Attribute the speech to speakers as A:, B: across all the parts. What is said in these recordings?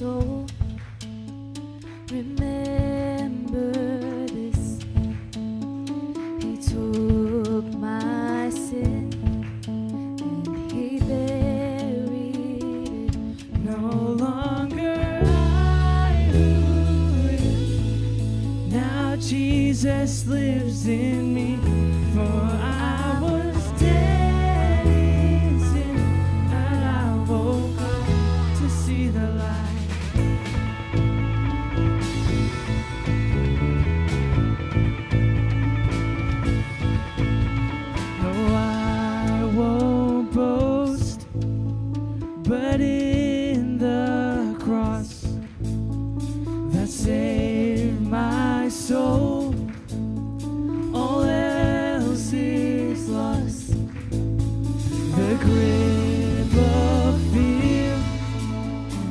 A: soul. Remember this: He took my sin and He buried it.
B: No longer I who live, now Jesus lives in me. For I was dead in sin, and I woke up to see the light. No, I won't boast, but in the cross that saved my soul. All else is lost. The grip of fear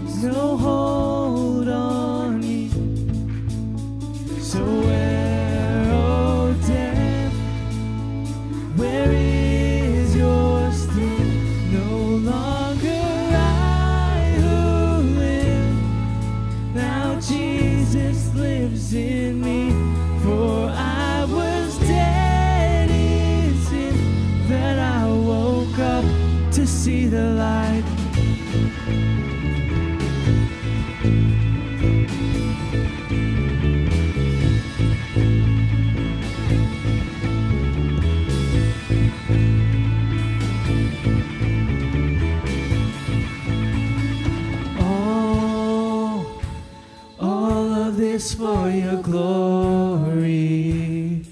B: has no hold on me. So where, oh death, where is your sting? No longer I who live, now Jesus lives in me. For I was dead in sin, then I woke up to see the light. Oh, all of this for your glory.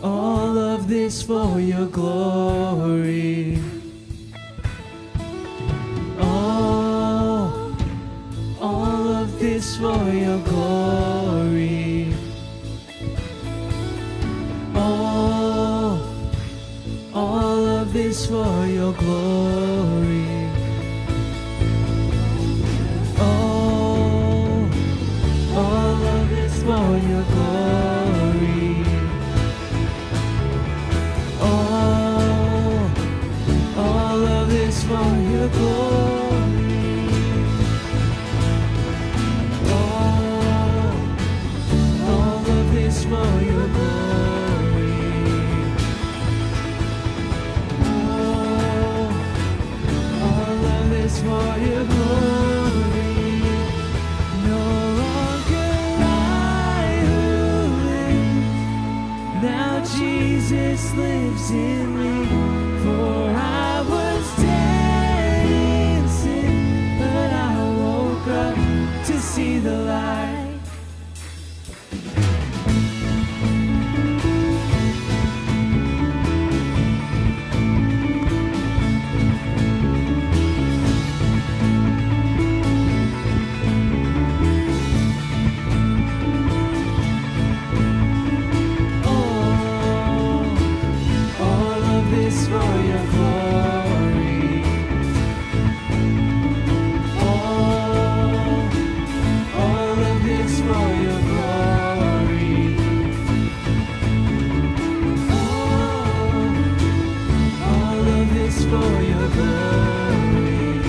B: All of this for your glory. All of this for your glory. All of this for your glory. All of this for your glory. All of this for your glory. All of this for your glory. All of this for your glory. No longer I who live, now Jesus lives in me. For I was dead in sin, but I woke up to see the light. All of this for your glory. All of this for your glory. All of this for your glory.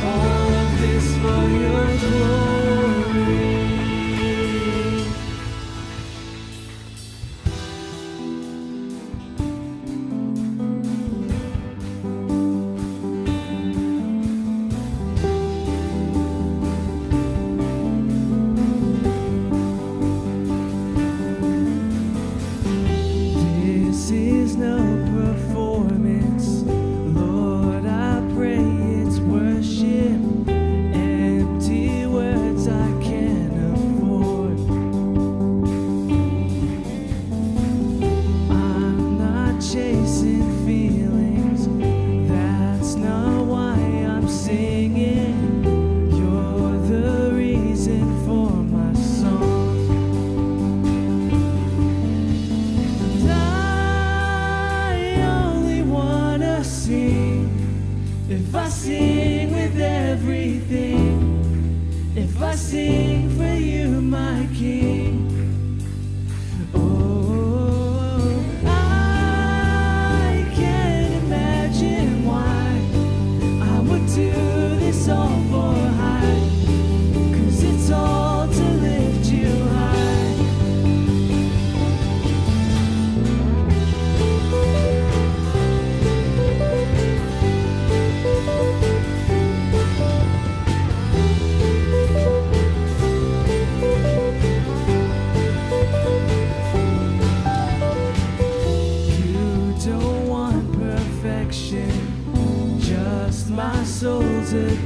B: All of this for your glory. This is no performance, Lord, I pray it's worship. Empty words I can't afford. I'm not chasing feelings, that's not why I'm singing. You're the reason for my song. If I sing with everything, if I sing for you, my King. Oh, I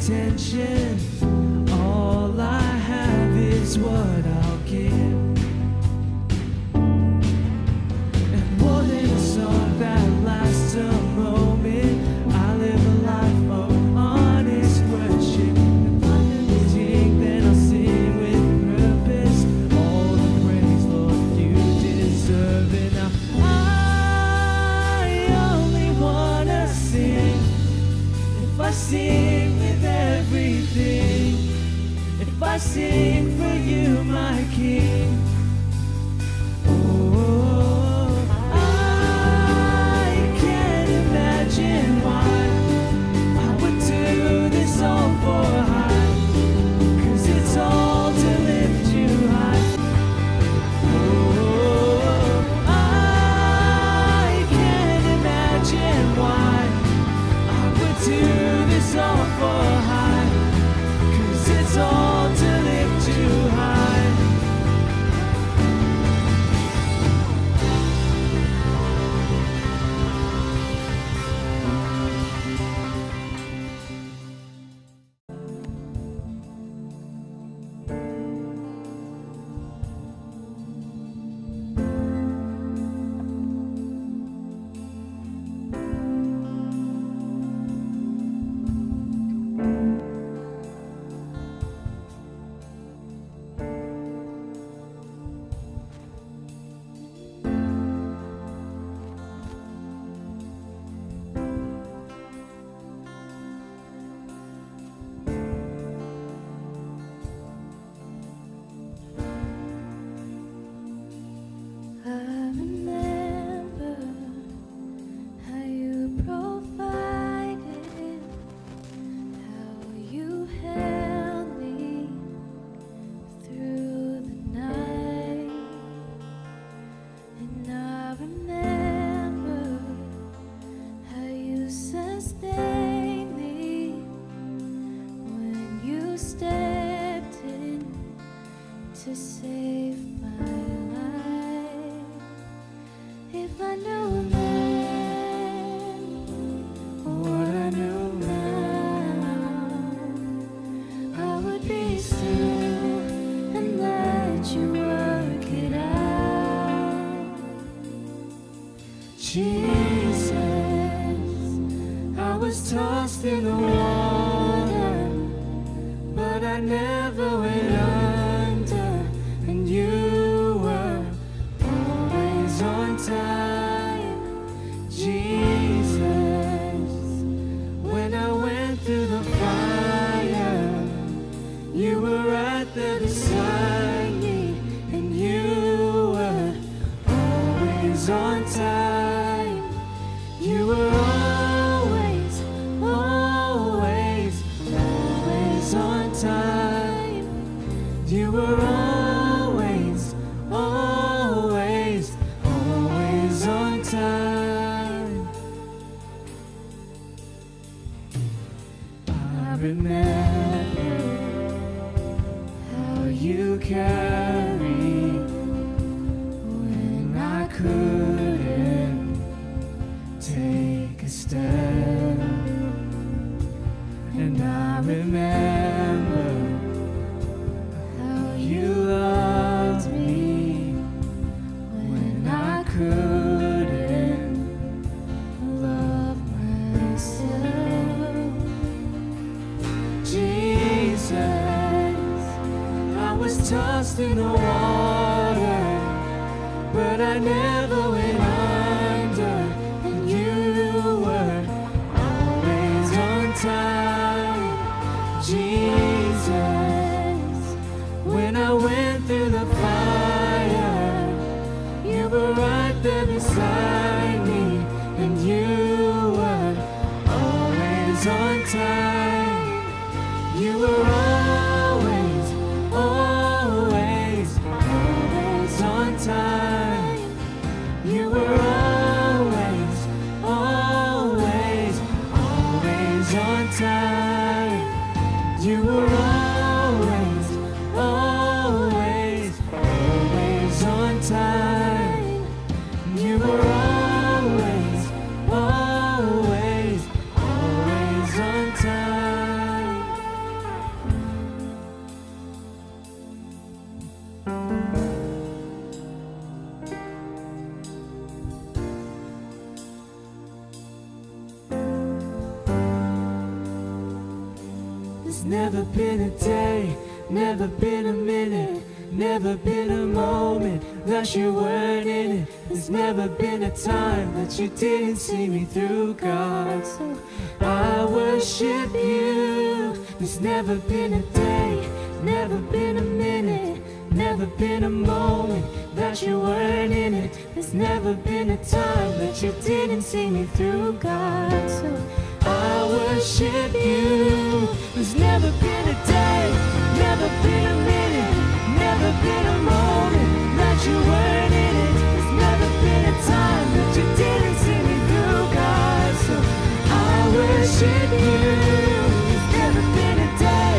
B: attention. All I have is what I'll give. And more than a song that lasts a moment, I live a life of honest worship. If I can sing, then I'll sing with purpose. All the praise, Lord, you deserve it. Now I only wanna sing. If I sing with everything, if I sing for you, my King. Oh, I can't imagine why I would do this all for high, 'cause it's all to lift you high. Oh, I can't imagine why I would do this all for high, 'cause it's all to lift you high.
A: I remember how you provided, how you held me through the night, and I remember how you sustained me when you stepped in to save my life. If I knew then what I know now, I would be still and let you work it out. Jesus, I was tossed in the water, but I never went under, and you were always on time. Jesus, when I went through the fire, you were right there beside me, and you were always on time. You were always, always, always on time. You were always, always, always on time. I remember how you carried when I couldn't take a step, and I remember how you loved me when I couldn't love myself. Jesus, I was tossed in the water, but I never went under, and you were always on time. Jesus, when I went through the fire, you were right there beside me, and you were always on time. You were always, always, always on time. You were always, always, always on time. You were always, always, always on time. You were always, always, always on time.
B: never been a day, never been a minute, never been a moment that you weren't in it. There's never been a time that you didn't see me through, God. So I worship you. There's never been a day, never been a minute, never been a moment that you weren't in it. There's never been a time that you didn't see me through, God. So I worship you. There's never been a day, never been a minute, never been a moment that you weren't in it. There's never been a time that you didn't see me through, God. So I worship you. There's never been a day,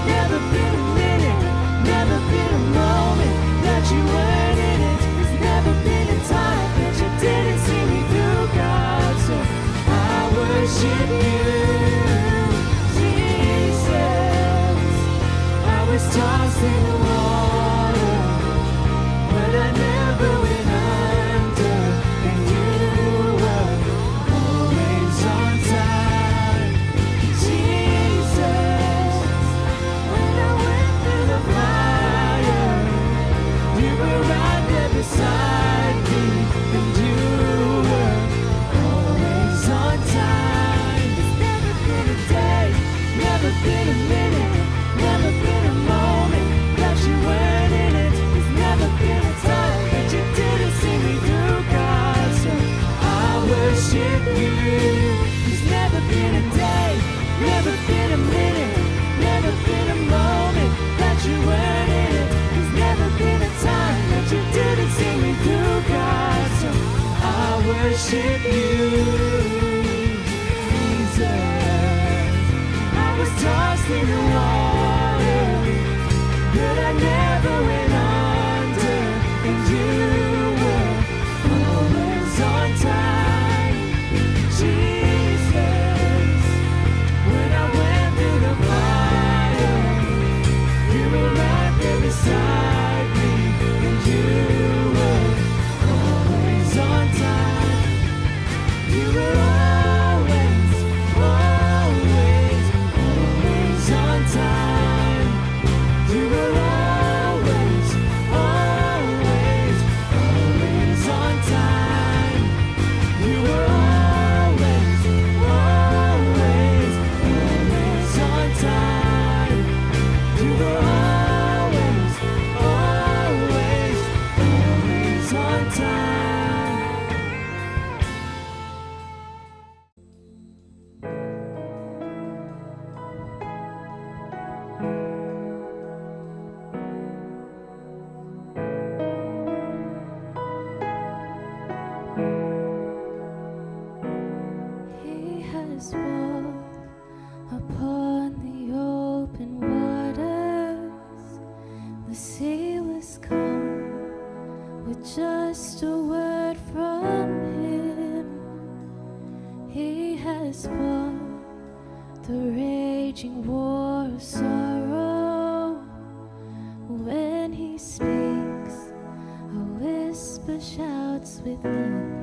B: never been a minute, never been a moment that you weren't in it. There's never been a time that you didn't see me through, God. So I worship you, Jesus. I was tossed in the water, but I never went under, and you were always on time, Jesus. When I went through the fire, you were right there beside me, and you were always on time. There's never been a day, never been a minute, never been a moment that you weren't in it. There's never been a time that you didn't see me through, God. So I worship you. There's never been a day, never been a minute, never been a moment that you weren't in it. There's never been a time that you didn't see me through, God. So I worship you, Jesus. I was tossed in the water, but I never went under, and you were always on time, Jesus. When I went through the fire, you were right there beside me, and you were always on time. You were always, always, always on time. You were always, always, always on time. You were always, always, always on time. You were always, always, always on time.
A: He has walked upon the open waters. The sea was calm with just a word from him. He has fought the raging war of sorrow. When he speaks, a whisper shouts within.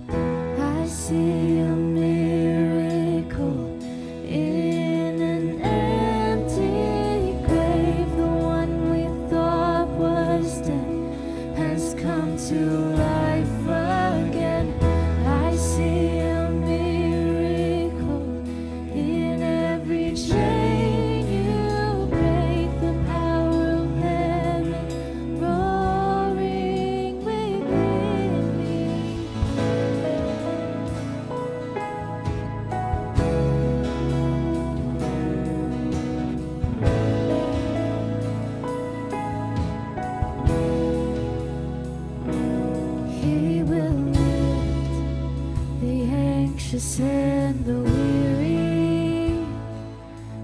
A: I see a miracle in an empty grave. The one we thought was dead has come to life again. I see a miracle in every chain you break. The power of heaven roaring within me. He will lift the anxious and the weary,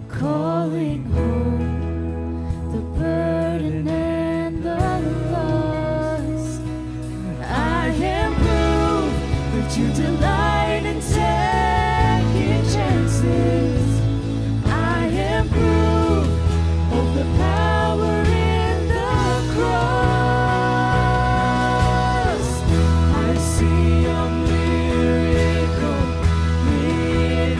A: calling home the burden and the lost. I am proof that you delight in taking chances. I am proof of the power in the cross. I see a miracle in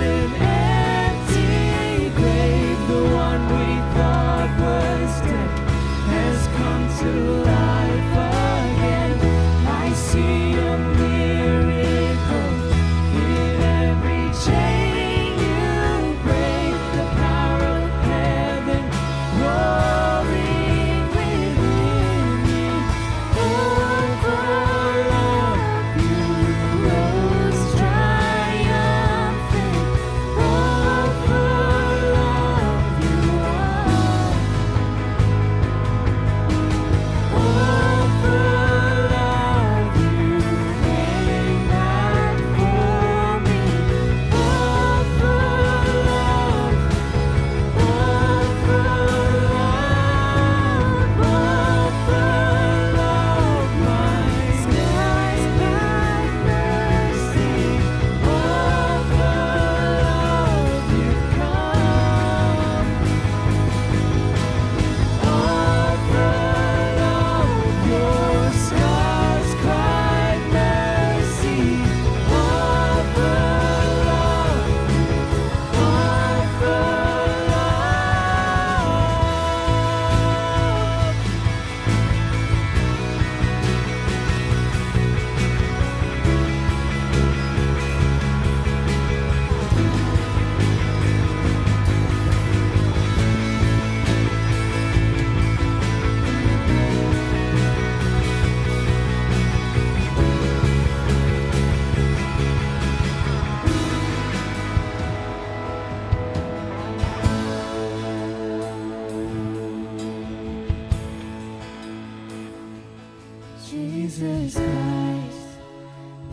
A: Jesus Christ,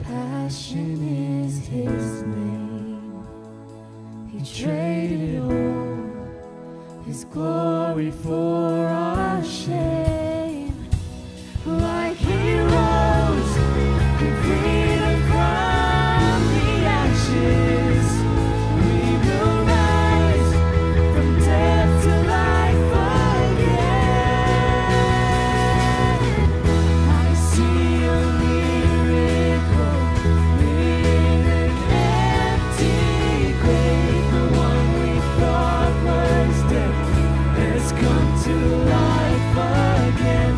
A: passion is his name. He traded all his glory for our shame. Like he rose in freedom from the ashes, we will rise from death to life again. I see a miracle in an empty grave. The one we thought was dead has come to life again.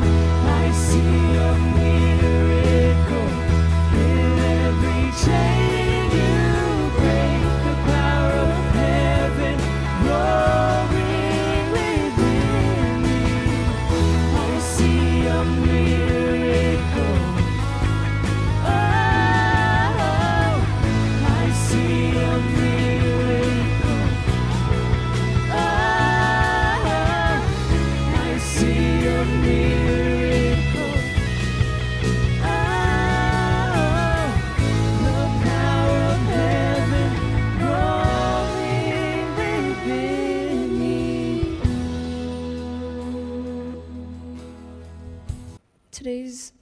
A: I see a miracle in every chain you break. The power of heaven roaring within me. I see a miracle. Oh, I see a miracle. Oh, I see a miracle. Oh, the power of heaven growing within me.
C: Today's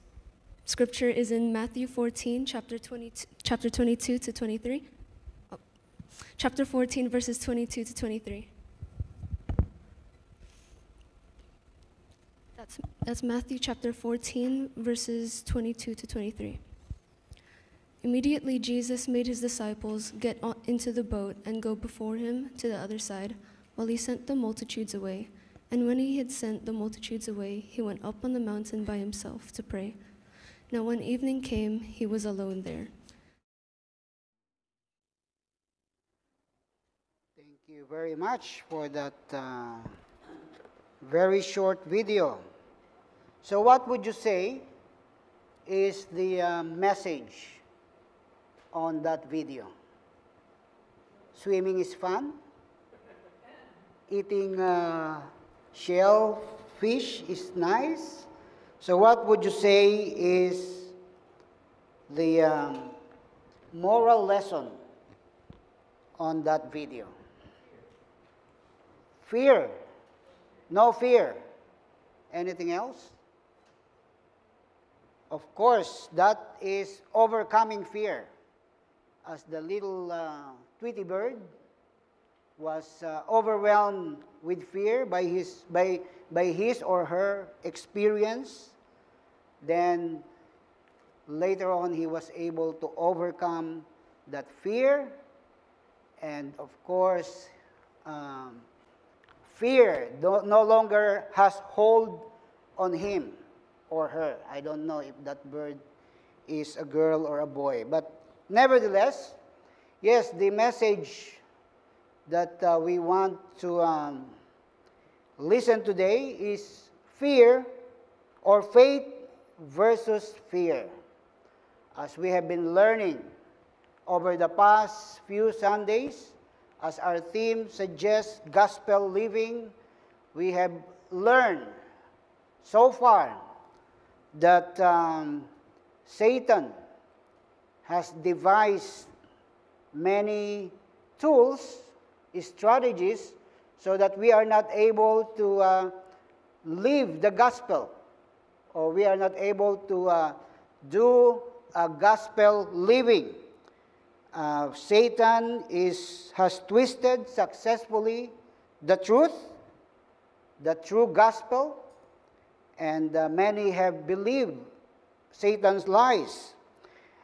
C: scripture is in Matthew 14, chapter 22 to 23. Oh, chapter 14, verses 22 to 23. That's Matthew chapter 14, verses 22 to 23. Immediately Jesus made his disciples get into the boat and go before him to the other side, while he sent the multitudes away. And when he had sent the multitudes away, he went up on the mountain by himself to pray. Now when evening came, he was alone there.
D: Thank you very much for that very short video. So what would you say is the message on that video? Swimming is fun? Eating shellfish is nice? So what would you say is the moral lesson on that video? Fear. No fear. Anything else? Of course, that is overcoming fear. As the little Tweety bird was overwhelmed with fear by his or her experience, then later on he was able to overcome that fear, and of course, fear no longer has hold on him or her. I don't know if that bird is a girl or a boy, but nevertheless, yes, the message that we want to listen today is fear or faith versus fear. As we have been learning over the past few Sundays, as our theme suggests, gospel living, we have learned so far that Satan has devised many tools, strategies, so that we are not able to live the gospel, or we are not able to do a gospel living. Satan has twisted successfully the truth, the true gospel, and many have believed Satan's lies.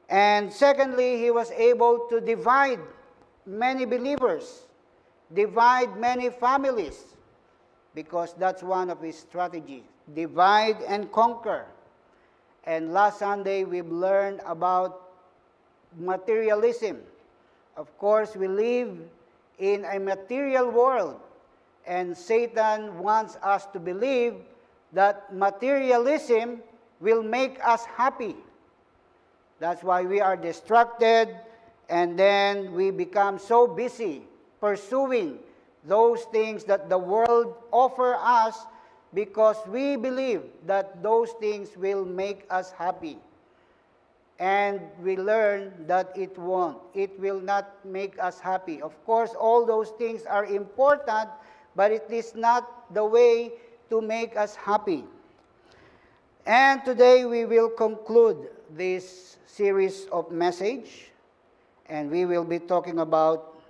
D: And secondly, he was able to divide many believers, divide many families, because that's one of his strategies, divide and conquer. And last Sunday, we've learned about materialism. Of course, we live in a material world, and Satan wants us to believe that materialism will make us happy. That's why we are distracted, and then we become so busy pursuing those things that the world offers us, because we believe that those things will make us happy. and we learn that it won't. It will not make us happy. Of course, all those things are important, but it is not the way to make us happy. And today we will conclude this series of message, and we will be talking about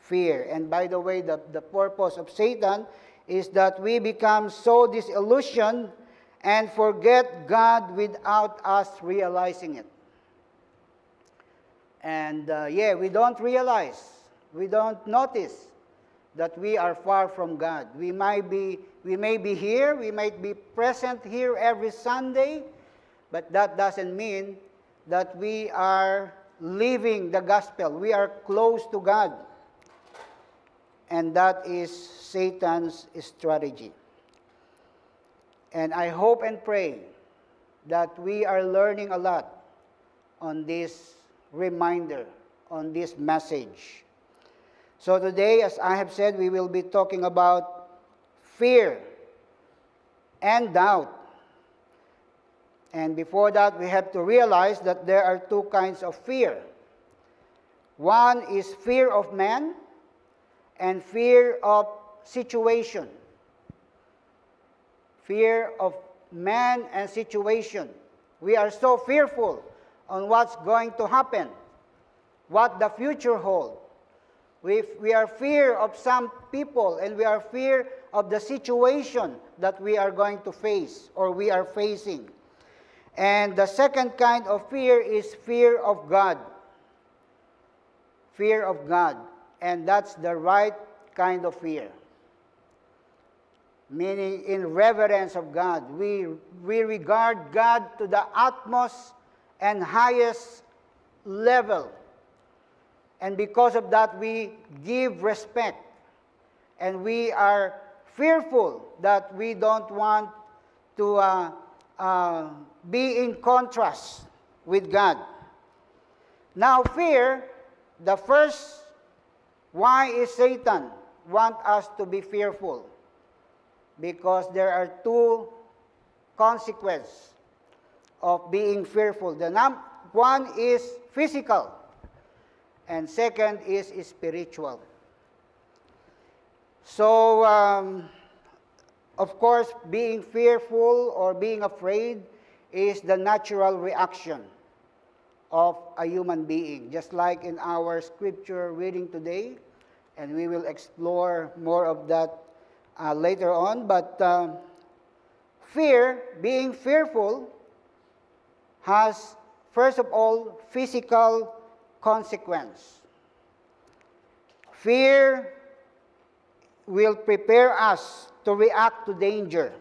D: fear. And by the way, the purpose of Satan is that we become so disillusioned and forget God without us realizing it. And we don't realize, we don't notice that we are far from God. We may be here, we might be present here every Sunday, but that doesn't mean that we are living the gospel. We are close to God. And that is Satan's strategy. And I hope and pray that we are learning a lot on this reminder, on this message. So today, as I have said, we will be talking about fear and doubt. And before that, we have to realize that there are two kinds of fear. One is fear of man and fear of situation. Fear of man and situation. We are so fearful on what's going to happen, what the future holds. We are fear of some people, and we are fear of the situation that we are going to face or we are facing. And the second kind of fear is fear of God. Fear of God. And that's the right kind of fear. Meaning in reverence of God. We regard God to the utmost and highest level. And because of that, we give respect. And we are fearful that we don't want to be in contrast with God. Now, fear, the first, why is Satan want us to be fearful? Because there are two consequences of being fearful. One is physical, and second is spiritual. So, of course, being fearful or being afraid is the natural reaction of a human being, just like in our scripture reading today, and we will explore more of that later on. But fear, being fearful, has, first of all, physical consequence. Fear will prepare us to react to danger.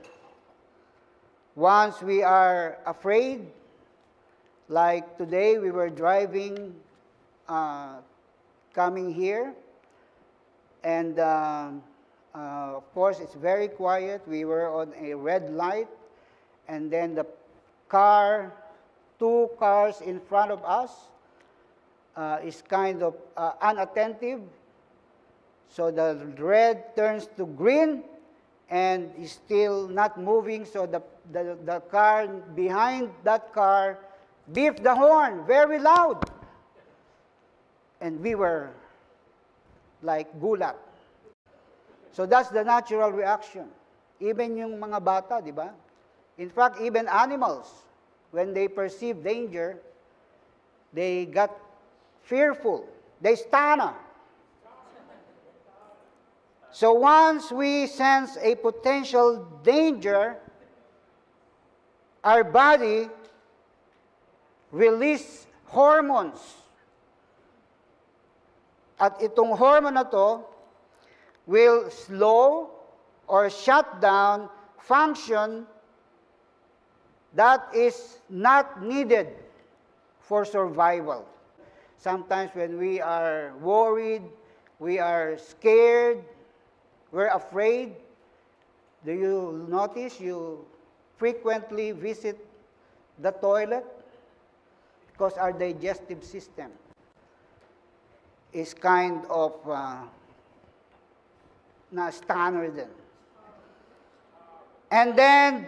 D: Once we are afraid, like today we were driving, coming here, and of course it's very quiet. We were on a red light, and then the car, two cars in front of us is kind of unattentive. So the red turns to green and is still not moving. So the car behind that car beeped the horn very loud. And we were like gulat. So that's the natural reaction. Even yung mga bata, di ba? In fact, even animals, when they perceive danger, they got fearful. They stana. So once we sense a potential danger, our body release hormones. At itong hormone na to will slow or shut down function that is not needed for survival. Sometimes when we are worried, we are scared, we're afraid, do you notice you frequently visit the toilet? Because our digestive system is kind of na-stunner din. And then,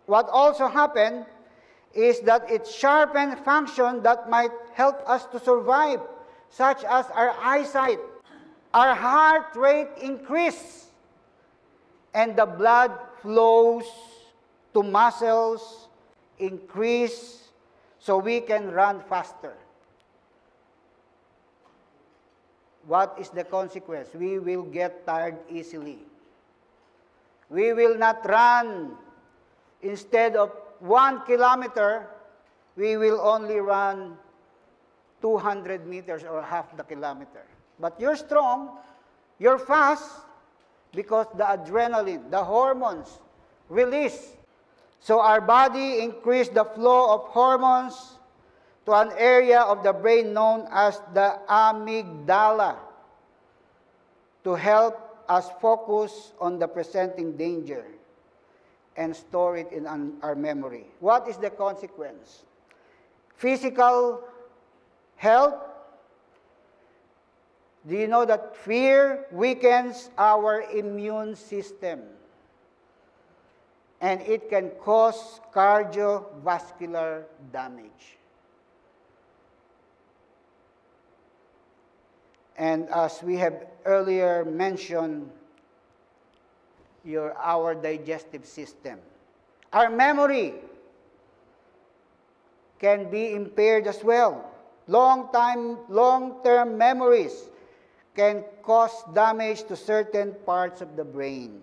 D: what also happened is that it sharpens function that might help us to survive, such as our eyesight, our heart rate increase, and the blood flows to muscles increase so we can run faster. What is the consequence? We will get tired easily. We will not run. Instead of 1 kilometer, we will only run 200 meters or half the kilometer. But you're strong, you're fast, because the adrenaline, the hormones, release. So our body increase the flow of hormones to an area of the brain known as the amygdala to help us focus on the presenting danger and store it in our memory. What is the consequence? Physical health. Do you know that fear weakens our immune system? And it can cause cardiovascular damage. And as we have earlier mentioned, our digestive system. Our memory can be impaired as well. Long-term memories can cause damage to certain parts of the brain.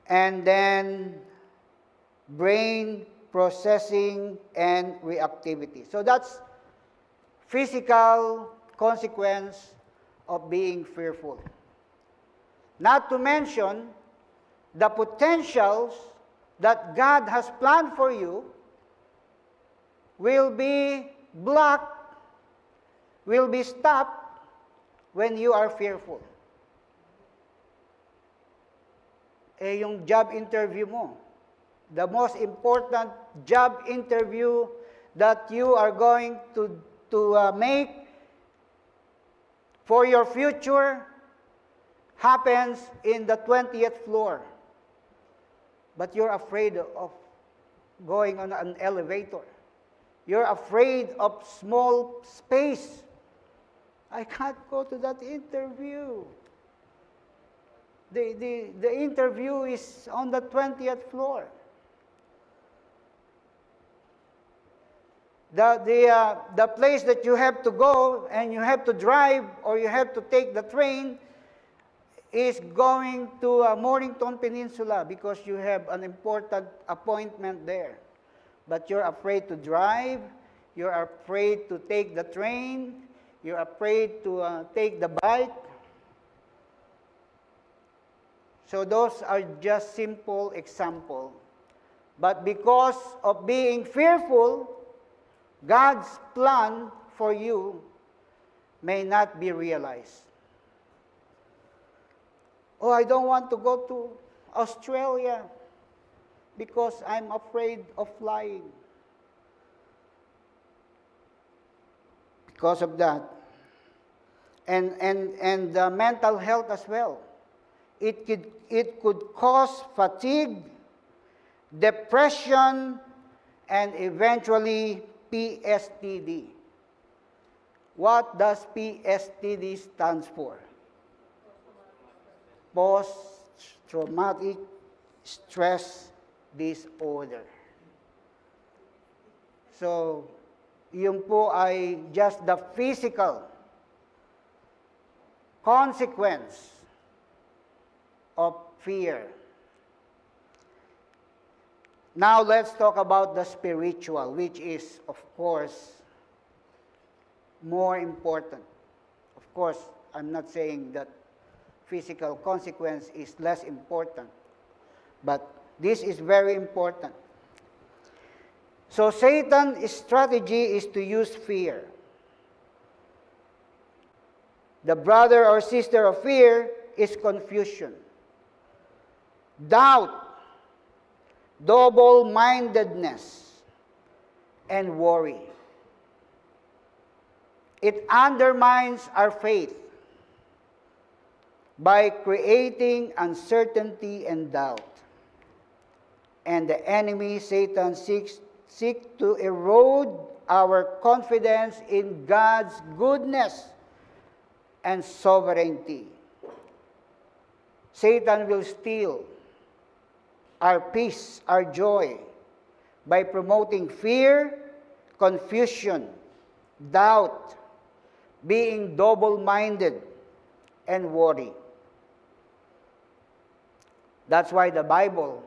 D: And then brain processing and reactivity. So that's physical consequence of being fearful. Not to mention the potentials that God has planned for you will be blocked, will be stopped when you are fearful. Yung job interview mo, the most important job interview that you are going to make for your future happens in the 20th floor. But you're afraid of going on an elevator. You're afraid of small space. I can't go to that interview. The interview is on the 20th floor. The place that you have to go and you have to drive or you have to take the train is going to Mornington Peninsula because you have an important appointment there. But you're afraid to drive, you're afraid to take the train, you're afraid to take the bike. So those are just simple examples. But because of being fearful, God's plan for you may not be realized. Oh, I don't want to go to Australia because I'm afraid of flying. Because of that. And mental health as well. It could cause fatigue, depression, and eventually PSTD. What does PSTD stands for? Post-traumatic stress disorder. So, yun po ay just the physical consequence of fear. Now let's talk about the spiritual, which is, of course, more important. Of course, I'm not saying that physical consequence is less important, but this is very important. So Satan's strategy is to use fear. The brother or sister of fear is confusion, doubt, double-mindedness, and worry. It undermines our faith by creating uncertainty and doubt. And the enemy, Satan, seeks seek to erode our confidence in God's goodness and sovereignty. Satan will steal our peace, our joy, by promoting fear, confusion, doubt, being double-minded, and worry. That's why the Bible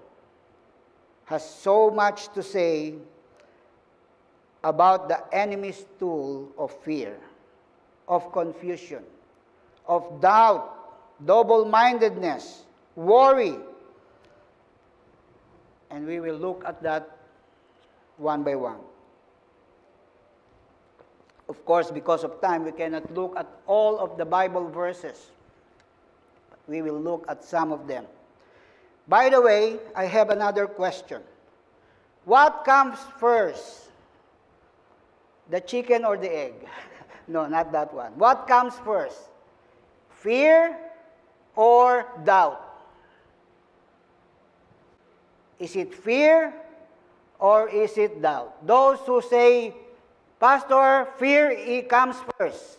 D: has so much to say about the enemy's tool of fear, of confusion, of doubt, double-mindedness, worry. And we will look at that one by one. Of course, because of time, we cannot look at all of the Bible verses. We will look at some of them. By the way, I have another question. What comes first? The chicken or the egg? No, not that one. What comes first? Fear or doubt? Is it fear or is it doubt? Those who say, Pastor, fear it comes first.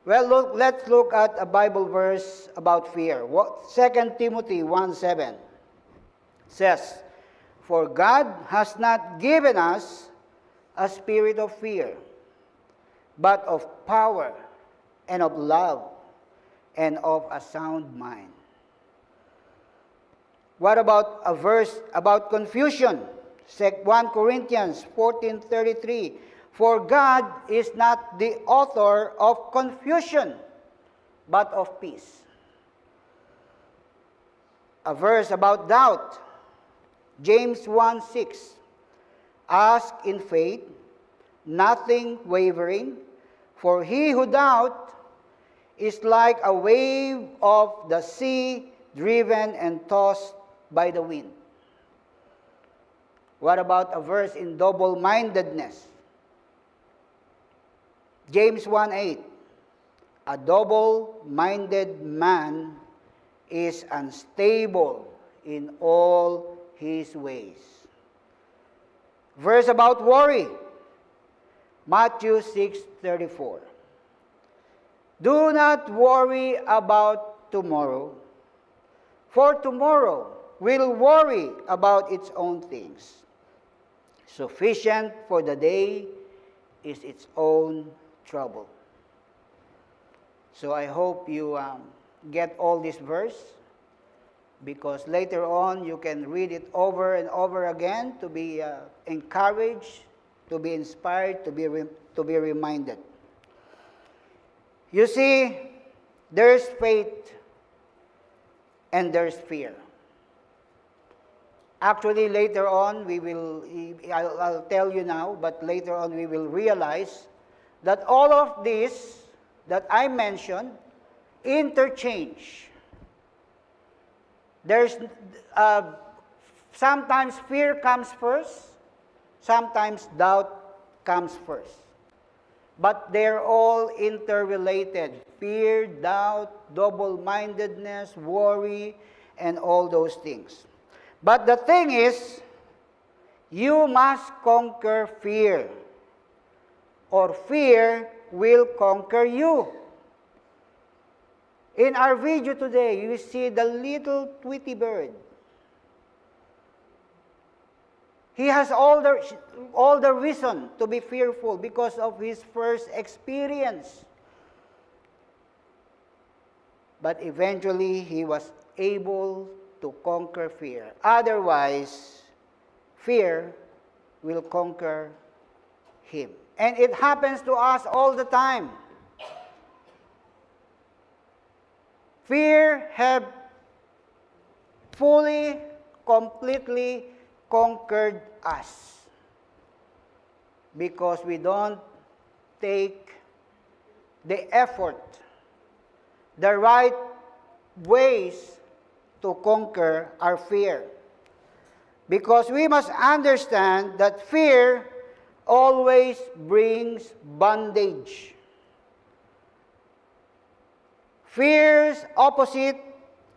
D: Well, let's look at a Bible verse about fear. 2 Timothy 1:7 says, For God has not given us a spirit of fear, but of power and of love and of a sound mind. What about a verse about confusion? 1 Corinthians 14:33. For God is not the author of confusion, but of peace. A verse about doubt. James 1:6. Ask in faith, nothing wavering, for he who doubts is like a wave of the sea driven and tossed by the wind. What about a verse in double-mindedness? James 1:8. A double-minded man is unstable in all his ways. Verse about worry. Matthew 6:34. Do not worry about tomorrow, for tomorrow will worry about its own things. Sufficient for the day is its own trouble. So I hope you get all this verse, because later on you can read it over and over again to be encouraged, to be inspired, to be reminded. You see, there's faith and there's fear. Actually, later on, I'll tell you now, but later on we will realize that all of this that I mentioned interchange. There's sometimes fear comes first, sometimes doubt comes first. But they're all interrelated. Fear, doubt, double-mindedness, worry, and all those things. But the thing is, you must conquer fear, or fear will conquer you. In our video today, you see the little Tweety bird. He has all the reason to be fearful because of his first experience. But eventually, he was able to conquer fear. Otherwise, fear will conquer him. And it happens to us all the time. Fear have fully, completely conquered us because we don't take the effort, the right ways to conquer our fear. Because we must understand that fear always brings bondage. Fear's opposite,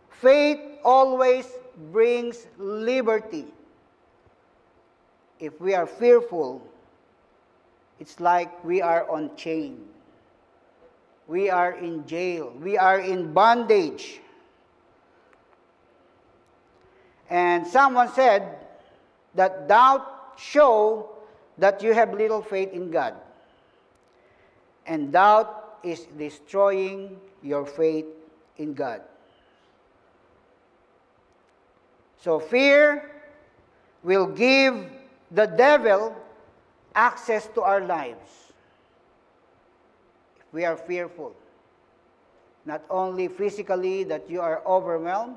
D: faith, always brings liberty. if we are fearful, it's like we are on chain. We are in jail. We are in bondage. And someone said that doubt shows that you have little faith in God. And doubt is destroying your faith in God. So fear will give the devil access to our lives. If we are fearful, not only physically that you are overwhelmed,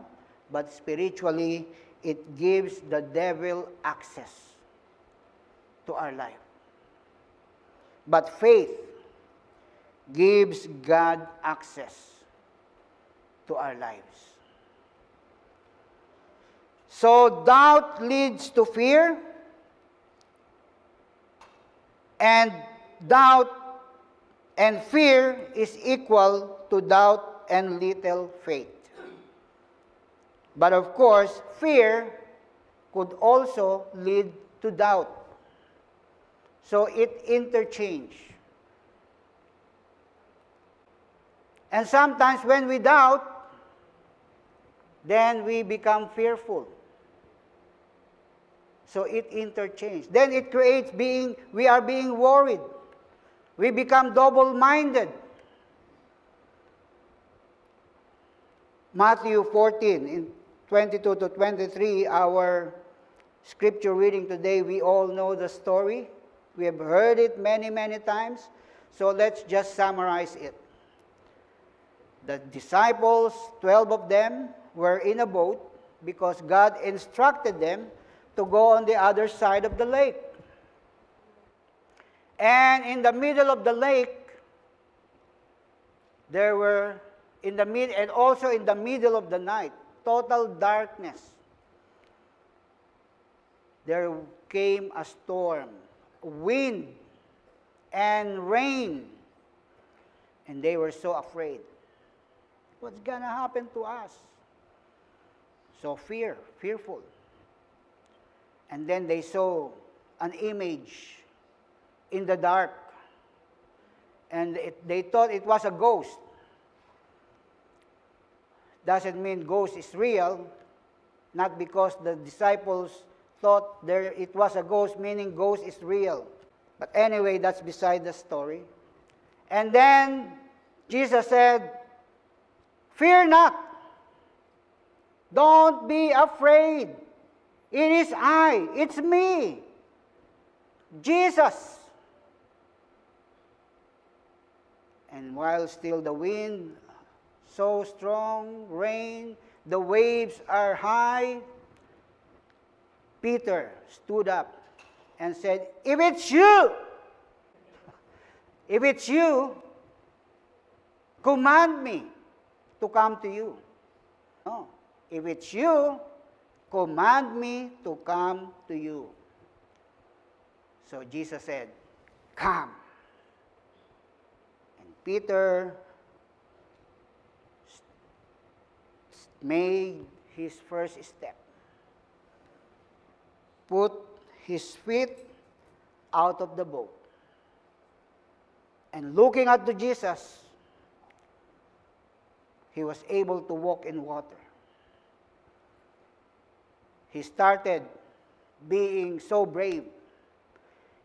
D: but spiritually, it gives the devil access to our life. But faith gives God access to our lives. So doubt leads to fear, and doubt and fear is equal to doubt and little faith. But of course, fear could also lead to doubt. So it interchange. And sometimes when we doubt, then we become fearful. So it interchanges. Then it creates we are being worried. We become double-minded. Matthew 14, in 22 to 23, our scripture reading today, we all know the story. We have heard it many, many times. So let's just summarize it. The disciples, 12 of them, were in a boat because God instructed them to go on the other side of the lake. And in the middle of the lake, there were, and also in the middle of the night, total darkness. There came a storm, wind, and rain. And they were so afraid. What's going to happen to us? So fearful. And then they saw an image in the dark. And they thought it was a ghost. Doesn't mean ghost is real. Not because the disciples thought it was a ghost, meaning ghost is real. But anyway, that's beside the story. And then Jesus said, "Fear not. Don't be afraid. It is I. It's me, Jesus." And while still the wind so strong, rain, the waves are high, Peter stood up and said, if it's you, command me to come to you. No, if it's you, command me to come to you. So Jesus said, come. And Peter made his first step. Put his feet out of the boat. And looking at the Jesus, he was able to walk in water. He started being so brave.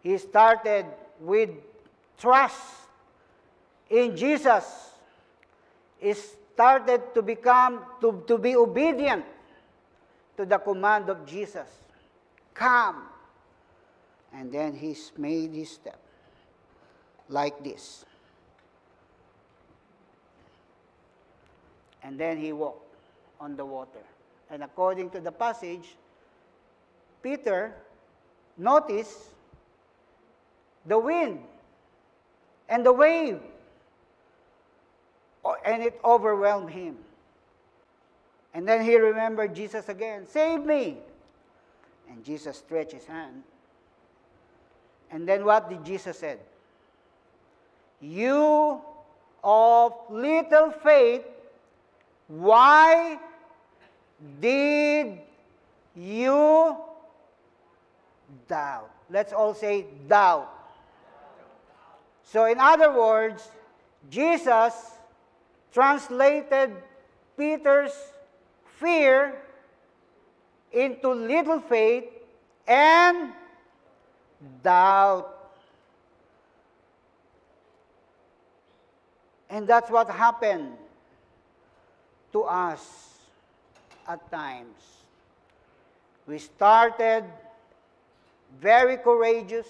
D: He started with trust in Jesus. He started to be obedient to the command of Jesus. Come. And then he made his step like this. And then he walked on the water. And according to the passage, Peter noticed the wind and the wave, and it overwhelmed him. And then he remembered Jesus again. Save me! And Jesus stretched his hand. And then what did Jesus say? You of little faith, why did you doubt. Let's all say doubt. So in other words, Jesus translated Peter's fear into little faith and doubt. And that's what happened to us at times. We started very courageous,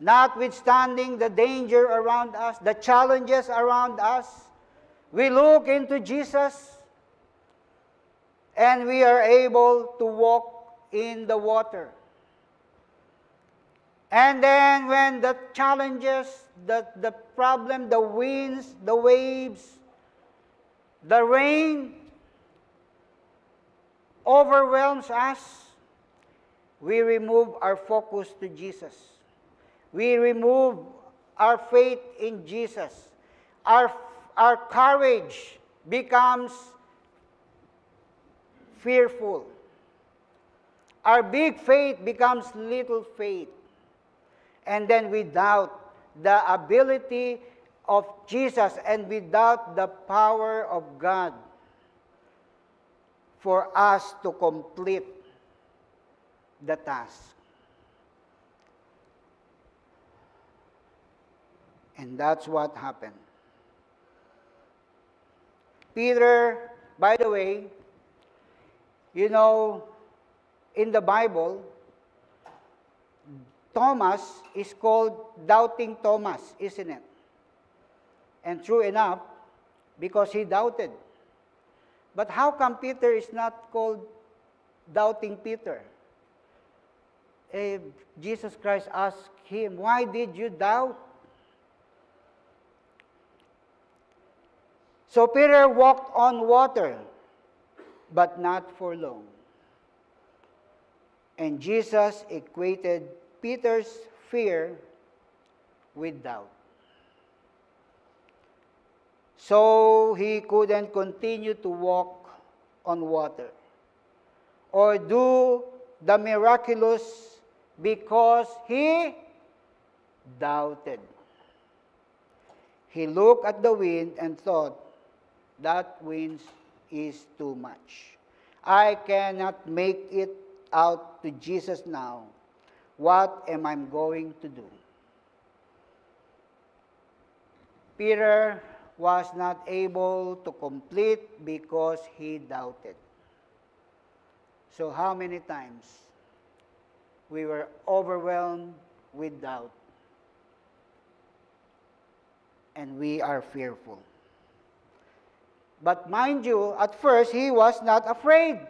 D: notwithstanding the danger around us, the challenges around us. We look into Jesus and we are able to walk in the water. And then when the challenges, the problem, the winds, the waves, the rain overwhelms us, we remove our focus to Jesus. We remove our faith in Jesus. Our courage becomes fearful. Our big faith becomes little faith. And then we doubt the ability of Jesus and we doubt the power of God for us to complete the task. And that's what happened. Peter, by the way, you know, in the Bible, Thomas is called Doubting Thomas, isn't it? And true enough, because he doubted. But how come Peter is not called Doubting Peter? Jesus Christ asked him, why did you doubt? So Peter walked on water, but not for long. And Jesus equated Peter's fear with doubt. So he couldn't continue to walk on water or do the miraculous because he doubted. He looked at the wind and thought, that wind is too much. I cannot make it out to Jesus now. What am I going to do? Peter was not able to complete because he doubted. So how many times we were overwhelmed with doubt and we are fearful? But mind you, at first he was not afraid.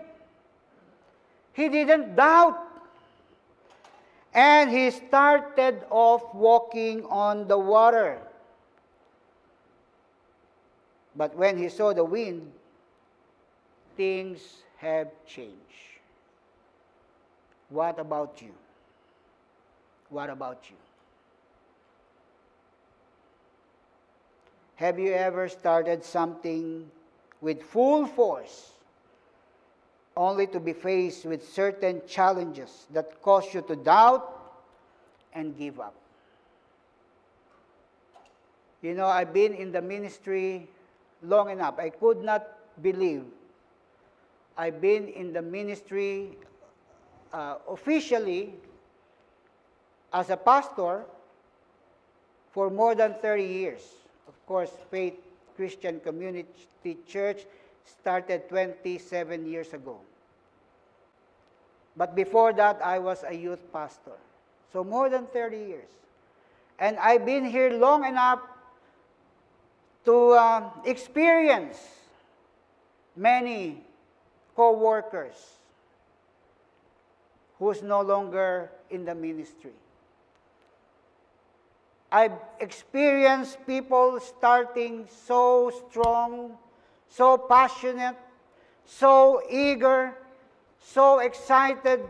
D: He didn't doubt. And he started off walking on the water. But when he saw the wind, things have changed. What about you? What about you? Have you ever started something with full force, only to be faced with certain challenges that cause you to doubt and give up? You know, I've been in the ministry long enough. I could not believe I've been in the ministry officially as a pastor for more than 30 years. Of course, Faith Christian Community Church started 27 years ago. But before that, I was a youth pastor. So more than 30 years. And I've been here long enough to experience many co-workers who's no longer in the ministry. I've experienced people starting so strong, so passionate, so eager, so excited,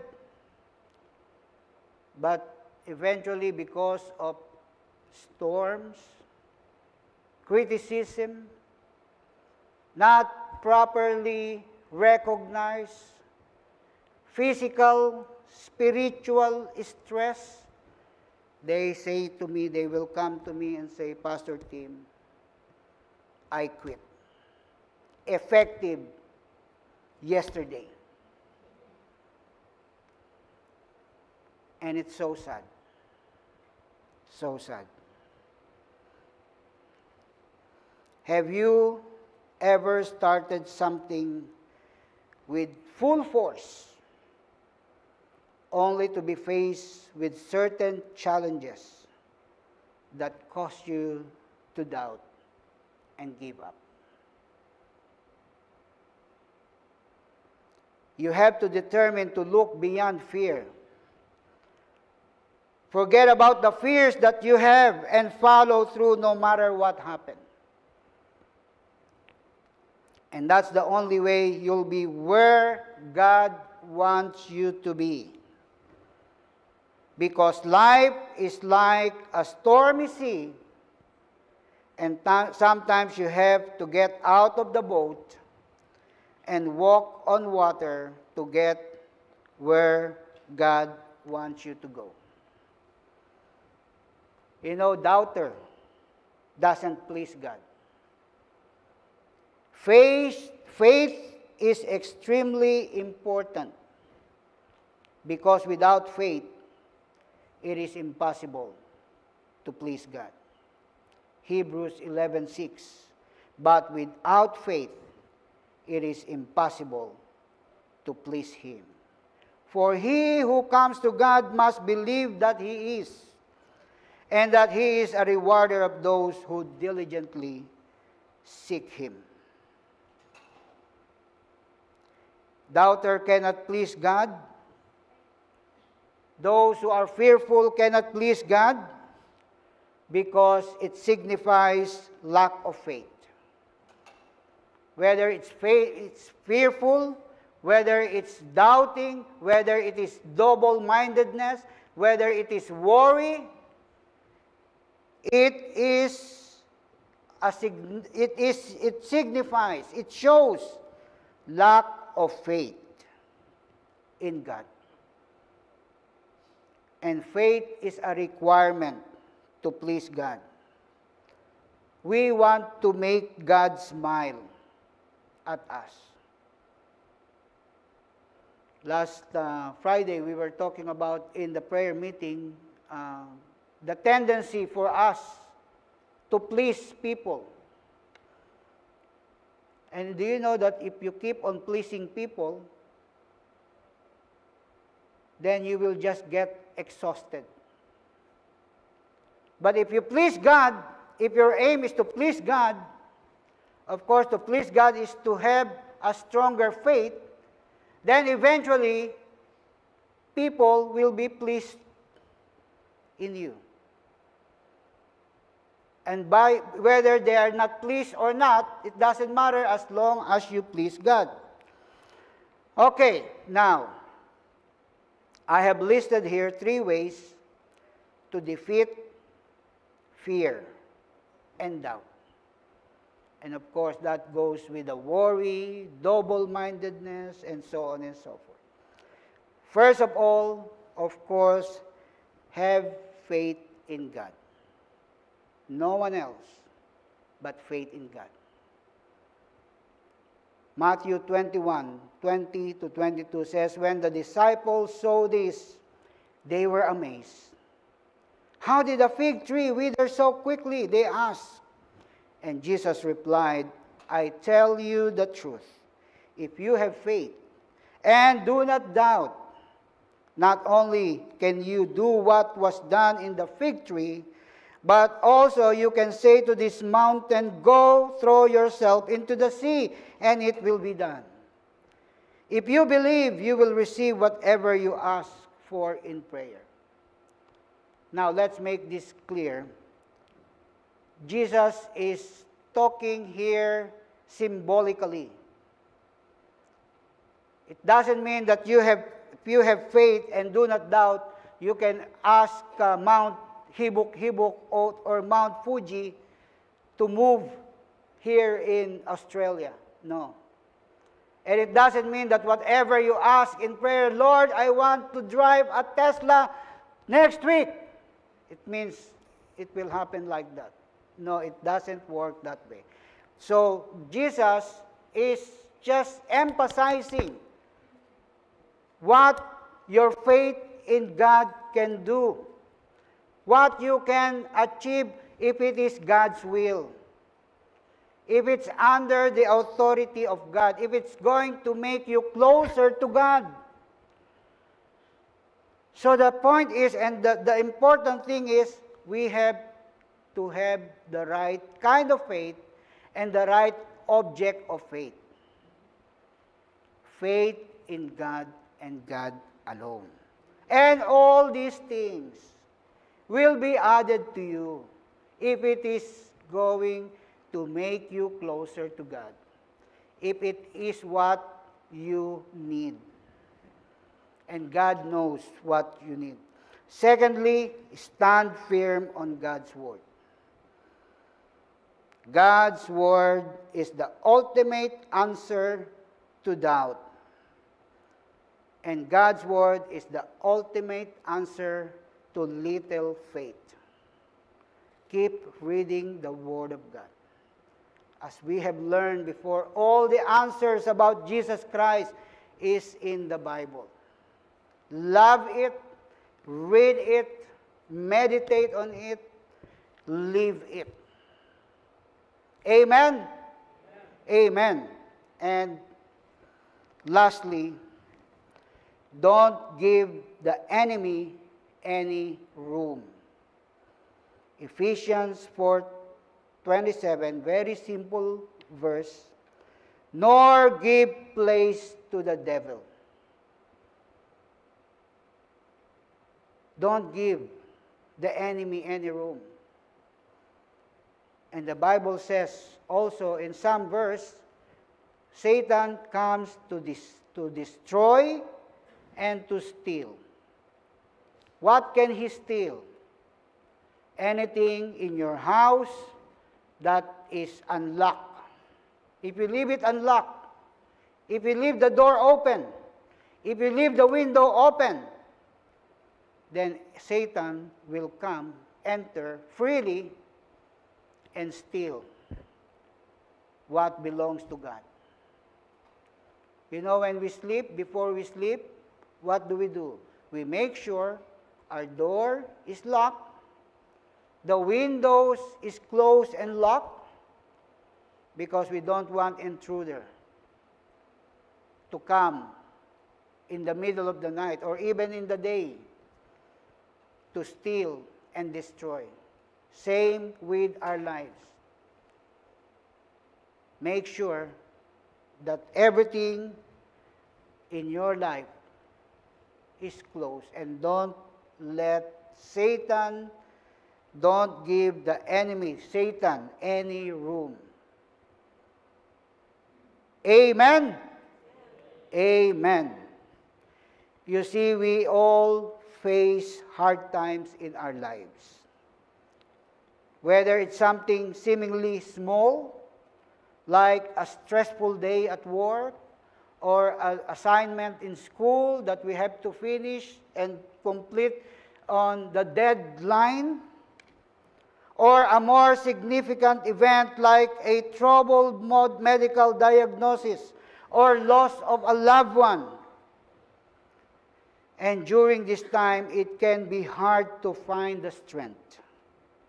D: but eventually because of storms, criticism, not properly recognized, physical spiritual stress, they say to me, they will come to me and say, Pastor Tim, I quit. Effective yesterday. And it's so sad. So sad. Have you ever started something with full force, only to be faced with certain challenges that cause you to doubt and give up? You have to determine to look beyond fear. Forget about the fears that you have and follow through no matter what happens. And that's the only way you'll be where God wants you to be. Because life is like a stormy sea, and sometimes you have to get out of the boat and walk on water to get where God wants you to go. You know, doubter doesn't please God. Faith is extremely important, because without faith, it is impossible to please God. Hebrews 11:6. But without faith, it is impossible to please Him. For he who comes to God must believe that He is, and that He is a rewarder of those who diligently seek Him. Doubter cannot please God. Those who are fearful cannot please God, because it signifies lack of faith. Whether it's fearful, whether it's doubting, whether it is double-mindedness, whether it is worry, it signifies, it shows lack of faith in God. And faith is a requirement to please God. We want to make God smile at us. Last Friday, we were talking about in the prayer meeting the tendency for us to please people. And do you know that if you keep on pleasing people, then you will just get exhausted. But if you please God, if your aim is to please God, of course, to please God is to have a stronger faith, then eventually, people will be pleased in you. And by whether they are not pleased or not, it doesn't matter as long as you please God. Okay, now, I have listed here 3 ways to defeat fear and doubt. And of course, that goes with the worry, double-mindedness, and so on and so forth. First of all, of course, have faith in God. No one else but faith in God. Matthew 21:20-22 says, when the disciples saw this, they were amazed. How did a fig tree wither so quickly? They asked. And Jesus replied, I tell you the truth. If you have faith and do not doubt, not only can you do what was done in the fig tree, but also you can say to this mountain, go throw yourself into the sea, and it will be done. If you believe, you will receive whatever you ask for in prayer. Now, let's make this clear. Jesus is talking here symbolically. It doesn't mean that if you have faith and do not doubt, you can ask Mount Hibuk or Mount Fuji to move here in Australia. No. And it doesn't mean that whatever you ask in prayer, Lord, I want to drive a Tesla next week. It means it will happen like that. No, it doesn't work that way. So Jesus is just emphasizing what your faith in God can do, what you can achieve if it is God's will, if it's under the authority of God, if it's going to make you closer to God. So the point is, and the important thing is, we have to have the right kind of faith and the right object of faith. Faith in God and God alone. And all these things will be added to you if it is going to make you closer to God, if it is what you need. And God knows what you need. Secondly, stand firm on God's Word. God's Word is the ultimate answer to doubt. And God's Word is the ultimate answer to little faith. Keep reading the Word of God. As we have learned before, all the answers about Jesus Christ is in the Bible. Love it, read it, meditate on it, live it. Amen? Amen. And lastly, don't give the enemy any room. Ephesians 4:27, very simple verse. Nor give place to the devil. Don't give the enemy any room. And the Bible says also in some verse, Satan comes to destroy and to steal. What can he steal? Anything in your house that is unlocked. If you leave it unlocked, if you leave the door open, if you leave the window open, then Satan will come, enter freely, and steal what belongs to God. You know, when we sleep, before we sleep, what do? We make sure our door is locked, the windows is closed and locked, because we don't want intruder to come in the middle of the night or even in the day to steal and destroy. Same with our lives. Make sure that everything in your life is closed, and don't let Satan, don't give the enemy, Satan, any room. Amen? Amen. You see, we all face hard times in our lives. Whether it's something seemingly small, like a stressful day at work, or an assignment in school that we have to finish and complete on the deadline, or a more significant event like a troubled medical diagnosis or loss of a loved one. And during this time, it can be hard to find the strength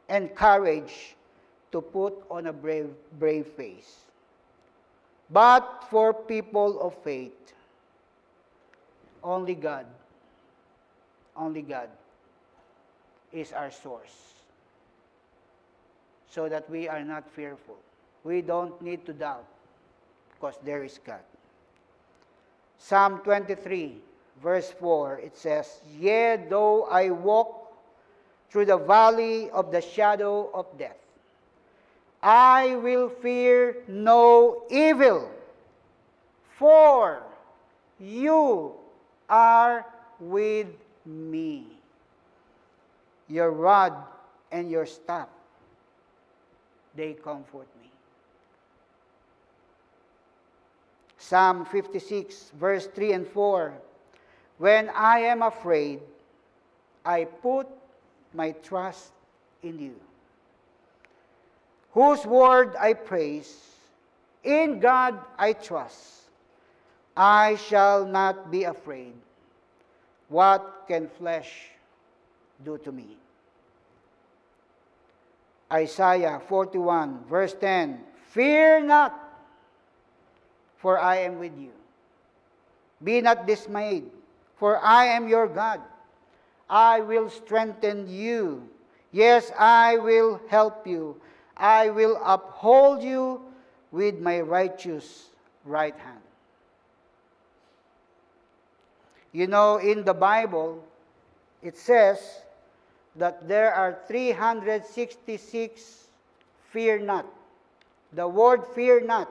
D: and courage to put on a brave face. But for people of faith, only God is our source, so that we are not fearful. We don't need to doubt, because there is God. Psalm 23, verse 4, it says, Yea, though I walk through the valley of the shadow of death, I will fear no evil, for you are with me. Your rod and your staff, they comfort me. Psalm 56, verse 3 and 4. When I am afraid, I put my trust in you, whose word I praise. In God I trust. I shall not be afraid. What can flesh do to me? Isaiah 41, verse 10. Fear not, for I am with you. Be not dismayed, for I am your God. I will strengthen you. Yes, I will help you. I will uphold you with my righteous right hand. You know, in the Bible, it says that there are 366 fear not. The word fear not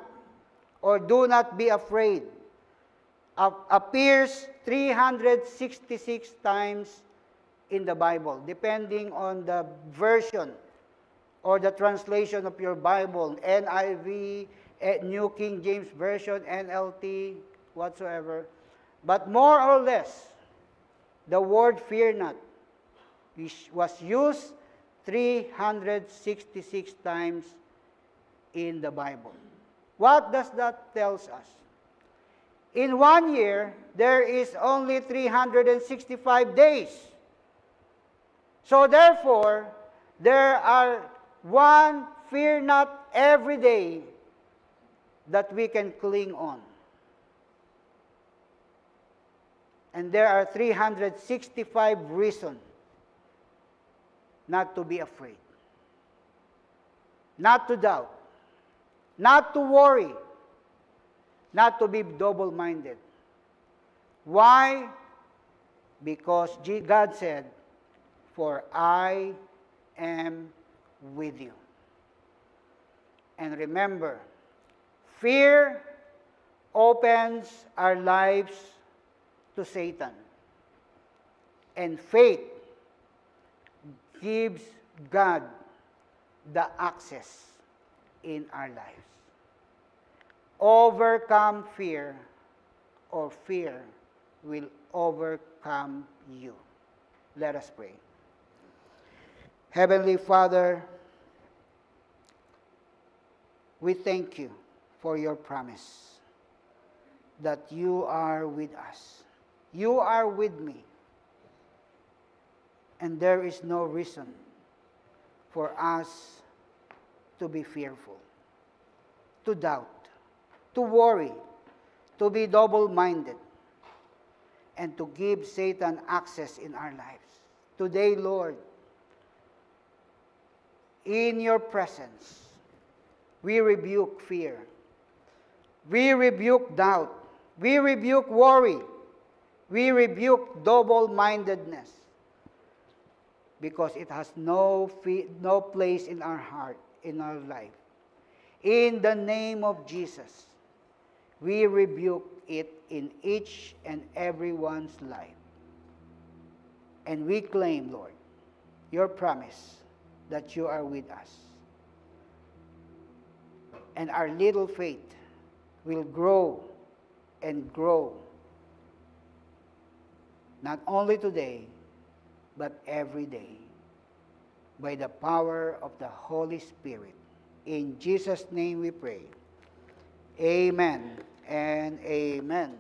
D: or do not be afraid appears 366 times in the Bible, depending on the version or the translation of your Bible, NIV, New King James Version, NLT, whatsoever. But more or less, the word fear not was used 366 times in the Bible. What does that tell us? In 1 year, there is only 365 days. So therefore, there are one fear not every day that we can cling on. And there are 365 reasons not to be afraid, not to doubt, not to worry, not to be double-minded. Why? Because God said, for I am with you. And remember, fear opens our lives to Satan. And faith gives God the access in our lives. Overcome fear, or fear will overcome you. Let us pray. Heavenly Father, we thank you for your promise that you are with us. You are with me. And there is no reason for us to be fearful, to doubt, to worry, to be double-minded, and to give Satan access in our lives. Today, Lord, in your presence, we rebuke fear. We rebuke doubt. We rebuke worry. We rebuke double-mindedness, because it has no place in our heart, in our life. In the name of Jesus, we rebuke it in each and everyone's life. And we claim, Lord, your promise that you are with us. And our little faith will grow and grow, not only today, but every day, by the power of the Holy Spirit. In Jesus' name we pray. Amen and amen.